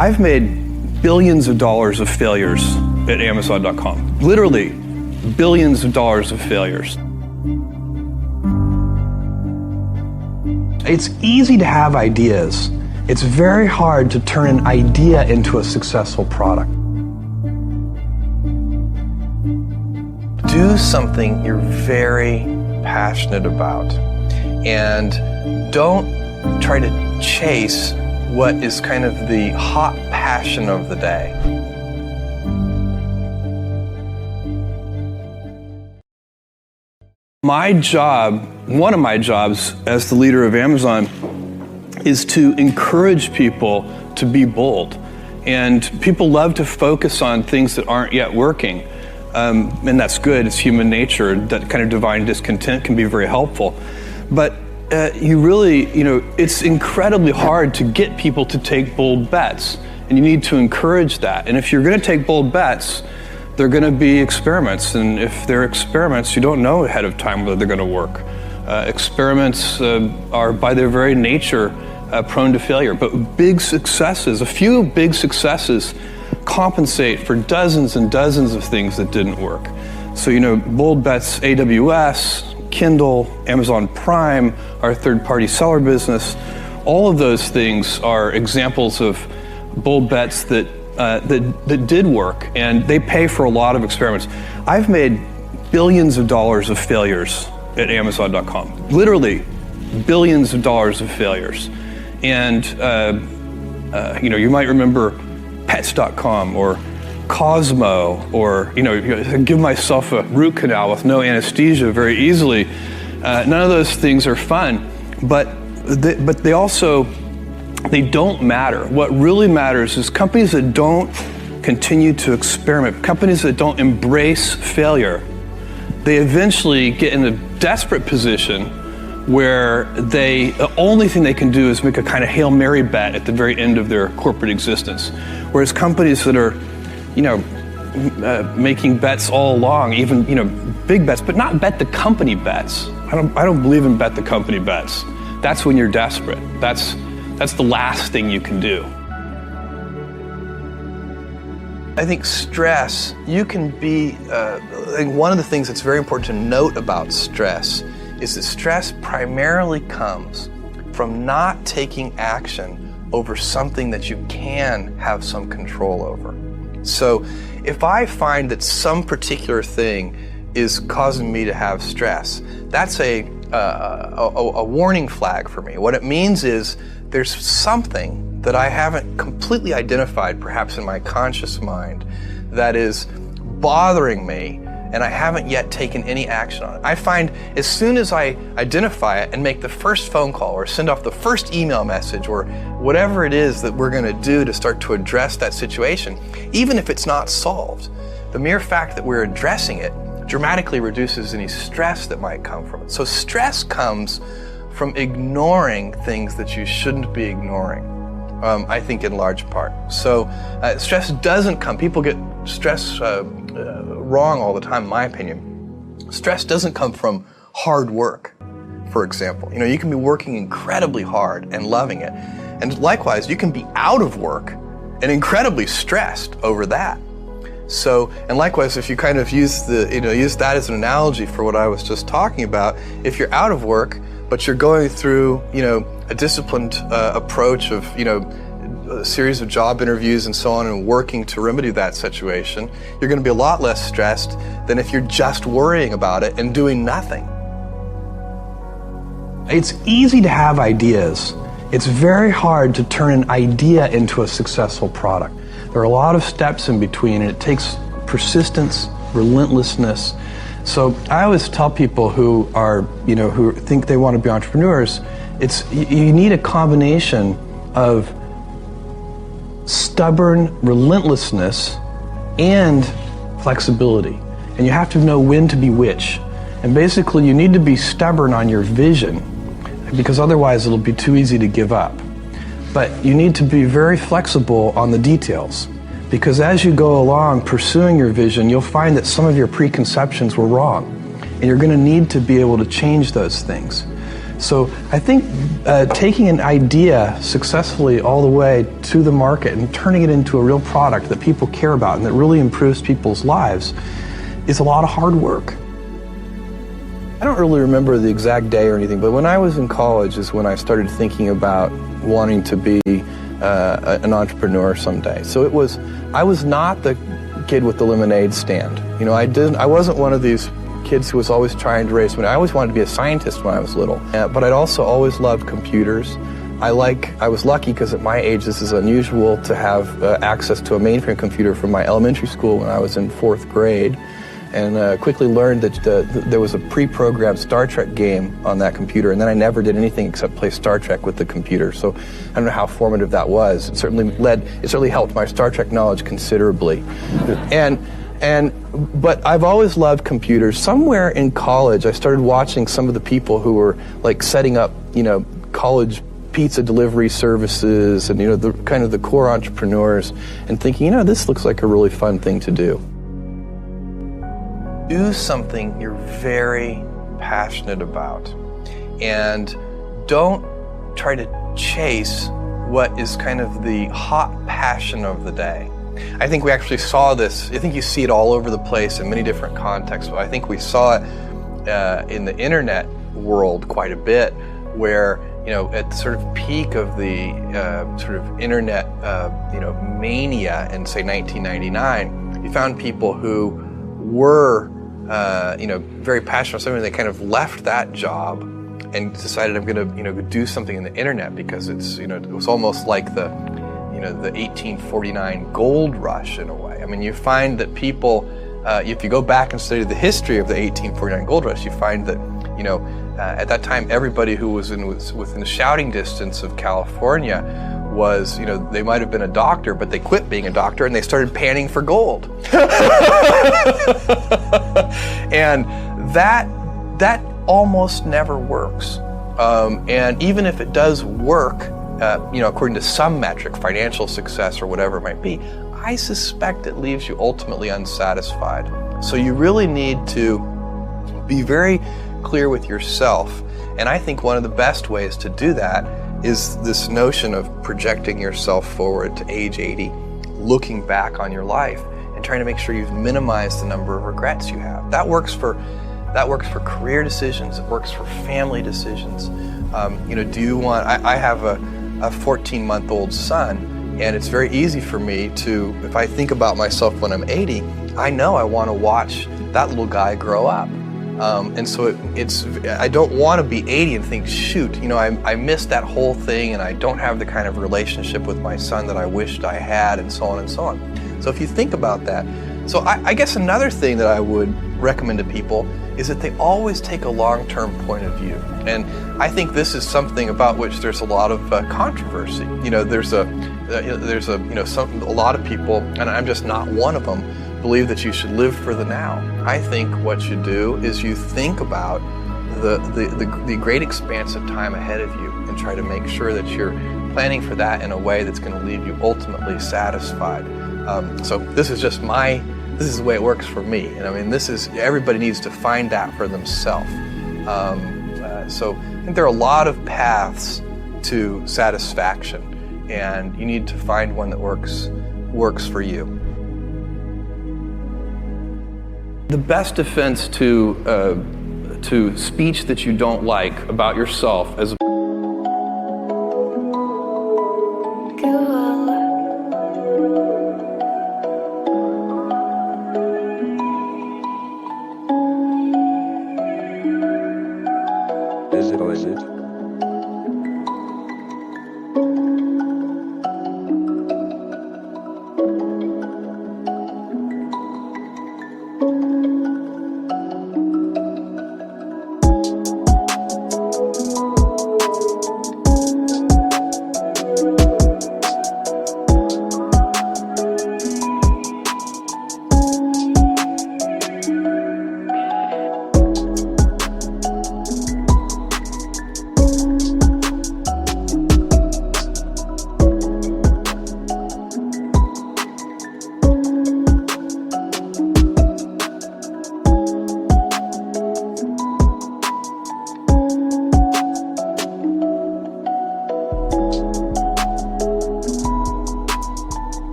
I've made billions of dollars of failures at Amazon.com. Literally, billions of dollars of failures. It's easy to have ideas. It's very hard to turn an idea into a successful product. Do something you're very passionate about, and don't try to chase what is kind of the hot passion of the day. My job, one of my jobs as the leader of Amazon, is to encourage people to be bold. And people love to focus on things that aren't yet working. And that's good, it's human nature. That kind of divine discontent can be very helpful. But it's incredibly hard to get people to take bold bets. And you need to encourage that. And if you're gonna take bold bets, they're gonna be experiments. And if they're experiments, you don't know ahead of time whether they're gonna work. Experiments are by their very nature prone to failure. But big successes, a few big successes compensate for dozens and dozens of things that didn't work. So, bold bets, AWS, Kindle, Amazon Prime, our third-party seller business, all of those things are examples of bold bets that did work, and they pay for a lot of experiments. I've made billions of dollars of failures at Amazon.com. Literally, billions of dollars of failures. And, you might remember Pets.com or Cosmo, or give myself a root canal with no anesthesia very easily. None of those things are fun, but they don't matter. What really matters is companies that don't continue to experiment, companies that don't embrace failure. They eventually get in a desperate position where the only thing they can do is make a kind of Hail Mary bet at the very end of their corporate existence. Whereas companies that are, making bets all along, even, big bets, but not bet the company bets. I don't believe in bet the company bets. That's when you're desperate. That's the last thing you can do. I think stress, you can be, I think one of the things that's very important to note about stress is that stress primarily comes from not taking action over something that you can have some control over. So if I find that some particular thing is causing me to have stress, that's a warning flag for me. What it means is there's something that I haven't completely identified, perhaps in my conscious mind, that is bothering me, and I haven't yet taken any action on it. I find as soon as I identify it and make the first phone call or send off the first email message or whatever it is that we're gonna do to start to address that situation, even if it's not solved, the mere fact that we're addressing it dramatically reduces any stress that might come from it. So stress comes from ignoring things that you shouldn't be ignoring, I think in large part. So stress doesn't come, people get stress wrong all the time, in my opinion. Stress doesn't come from hard work, for example. You can be working incredibly hard and loving it. And likewise, you can be out of work and incredibly stressed over that. So, and likewise, if you kind of use that as an analogy for what I was just talking about, if you're out of work, but you're going through, a disciplined approach of, a series of job interviews and so on and working to remedy that situation, you're going to be a lot less stressed than if you're just worrying about it and doing nothing. It's easy to have ideas. It's very hard to turn an idea into a successful product. There are a lot of steps in between, and it takes persistence, relentlessness. So I always tell people who are, who think they want to be entrepreneurs, you need a combination of stubborn relentlessness and flexibility. And you have to know when to be which. And basically you need to be stubborn on your vision, because otherwise it'll be too easy to give up. But you need to be very flexible on the details, because as you go along pursuing your vision, you'll find that some of your preconceptions were wrong, and you're going to need to be able to change those things. So I think taking an idea successfully all the way to the market and turning it into a real product that people care about and that really improves people's lives is a lot of hard work. I don't really remember the exact day or anything, but when I was in college is when I started thinking about wanting to be an entrepreneur someday. So I was not the kid with the lemonade stand. You know, I wasn't one of these kids who was always trying to raise money. I always wanted to be a scientist when I was little, but I'd also always loved computers. I was lucky because at my age this is unusual to have access to a mainframe computer from my elementary school when I was in 4th grade, and quickly learned that there was a pre-programmed Star Trek game on that computer, and then I never did anything except play Star Trek with the computer. So I don't know how formative that was. It certainly helped my Star Trek knowledge considerably. But I've always loved computers. Somewhere in college, I started watching some of the people who were like setting up, college pizza delivery services and, the core entrepreneurs, and thinking, this looks like a really fun thing to do. Do something you're very passionate about, and don't try to chase what is kind of the hot passion of the day. I think we actually saw this. I think you see it all over the place in many different contexts, but I think we saw it in the internet world quite a bit, where at the sort of peak of the sort of internet mania in, say, 1999, you found people who were very passionate about something. They kind of left that job and decided, I'm going to do something in the internet, because it's it was almost like the 1849 gold rush in a way. I mean, you find that people, if you go back and study the history of the 1849 gold rush, you find that at that time everybody who was within shouting distance of California was, they might have been a doctor, but they quit being a doctor and they started panning for gold. And that almost never works. And even if it does work, according to some metric, financial success or whatever it might be, I suspect it leaves you ultimately unsatisfied. So you really need to be very clear with yourself. And I think one of the best ways to do that is this notion of projecting yourself forward to age 80, looking back on your life and trying to make sure you've minimized the number of regrets you have. That works for career decisions. It works for family decisions. Do you want? I have a 14-month-old son, and it's very easy for me to, if I think about myself when I'm 80, I know I want to watch that little guy grow up. And so I don't want to be 80 and think, shoot, I missed that whole thing, and I don't have the kind of relationship with my son that I wished I had, and so on and so on. So if you think about that, so I guess another thing that I would recommend to people is that they always take a long-term point of view. And I think this is something about which there's a lot of controversy. There's a lot of people, and I'm just not one of them, believe that you should live for the now. I think what you do is you think about the great expanse of time ahead of you and try to make sure that you're planning for that in a way that's going to leave you ultimately satisfied. So this is the way it works for me. And I mean, everybody needs to find that for themselves. So I think there are a lot of paths to satisfaction, and you need to find one that works for you. The best defense to speech that you don't like about yourself as Is it?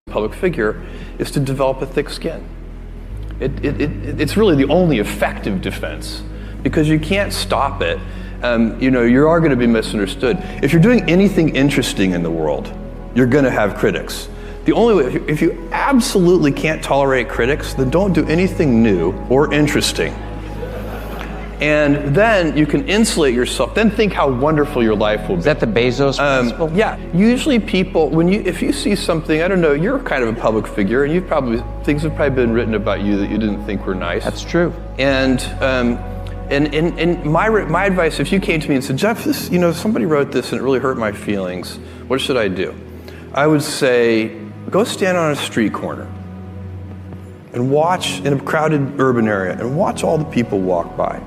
Public figure is to develop a thick skin. It's really the only effective defense, because you can't stop it. You are going to be misunderstood. If you're doing anything interesting in the world, you're going to have critics. The only way, if you absolutely can't tolerate critics, then don't do anything new or interesting. And then you can insulate yourself. Then think how wonderful your life will be. Is that the Bezoss principle? Yeah. Usually people, if you see something, I don't know, you're kind of a public figure, and things have probably been written about you that you didn't think were nice. That's true. And my advice, if you came to me and said, Jeff, somebody wrote this and it really hurt my feelings, what should I do? I would say, go stand on a street corner and watch in a crowded urban area and watch all the people walk by.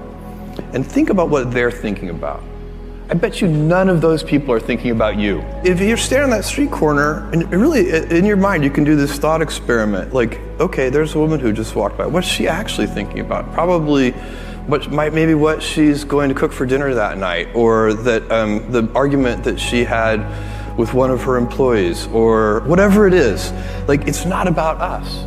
And think about what they're thinking about. I bet you none of those people are thinking about you. If you're standing on that street corner, and really in your mind you can do this thought experiment, like, okay, there's a woman who just walked by. What's she actually thinking about? Probably maybe what she's going to cook for dinner that night, or that the argument that she had with one of her employees, or whatever it is. Like, it's not about us.